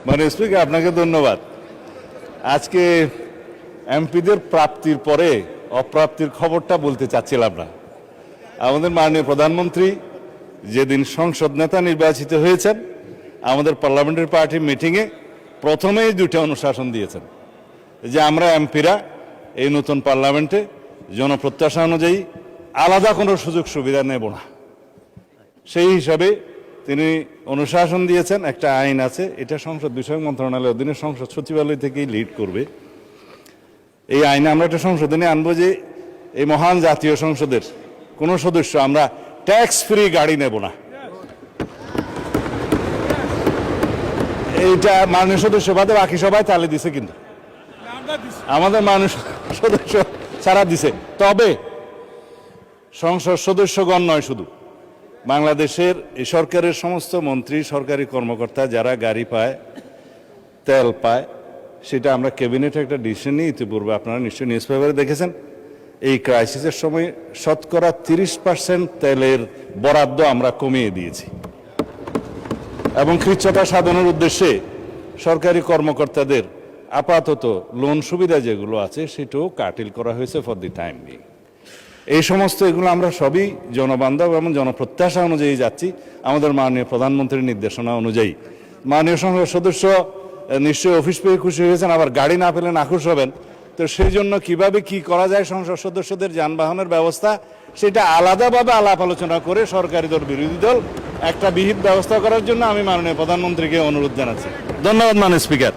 মানে স্পিকার, আপনাকে ধন্যবাদ। আজকে এমপিদের প্রাপ্তির পরে অপ্রাপ্তির খবরটা বলতে চাচ্ছিলাম না। আমাদের মাননীয় প্রধানমন্ত্রী যেদিন সংসদ নেতা নির্বাচিত হয়েছেন, আমাদের পার্লামেন্টারি পার্টি মিটিংয়ে প্রথমেই দুটো অনুশাসন দিয়েছেন যে আমরা এমপিরা এই নতুন পার্লামেন্টে জনপ্রত্যাশা অনুযায়ী আলাদা কোনো সুযোগ সুবিধা নেব না। সেই হিসাবে তিনি অনুশাসন দিয়েছেন। একটা আইন আছে, এটা সংসদ বিষয়ক মন্ত্রণালয়ের অধীনে সংসদ সচিবালয় থেকেই লিড করবে। এই আইনে আমরা একটা সংশোধনী আনবো যে এই মহান জাতীয় সংসদের কোনো সদস্য আমরা ট্যাক্স ফ্রি গাড়ি নেব না। এইটা মাননীয় সদস্য বাদে বাকি সবাই তালে দিছে, কিন্তু আমাদের মাননীয় সদস্য ছাড়া দিছে। তবে সংসদ সদস্যগণ নয়, শুধু বাংলাদেশের এই সরকারের সমস্ত মন্ত্রী, সরকারি কর্মকর্তা যারা গাড়ি পায়, তেল পায়, সেটা আমরা ক্যাবিনেটে একটা ডিসিশন নিই। ইতিপূর্বে আপনারা নিশ্চয়ই নিউজ পেপারে দেখেছেন, এই ক্রাইসিসের সময় শতকরা 30% তেলের বরাদ্দ আমরা কমিয়ে দিয়েছি এবং কৃচ্ছ্রতা সাধনের উদ্দেশ্যে সরকারি কর্মকর্তাদের আপাতত লোন সুবিধা যেগুলো আছে সেটাও কাটিল করা হয়েছে ফর দি টাইম বিং। এই সমস্ত এগুলো আমরা সবই জনবান্ধব এবং জনপ্রত্যাশা অনুযায়ী যাচ্ছি, আমাদের মাননীয় প্রধানমন্ত্রীর নির্দেশনা অনুযায়ী। মাননীয় সংসদ সদস্য নিশ্চয়ই অফিস পেয়ে খুশি হয়েছেন, আবার গাড়ি না পেলে নাখুশ হবেন। তো সেই জন্য কিভাবে কি করা যায় সংসদ সদস্যদের যানবাহনের ব্যবস্থা, সেটা আলাদাভাবে আলাপ আলোচনা করে সরকারি দল বিরোধী দল একটা বিহিত ব্যবস্থা করার জন্য আমি মাননীয় প্রধানমন্ত্রীকে অনুরোধ জানাচ্ছি। ধন্যবাদ মাননীয় স্পিকার।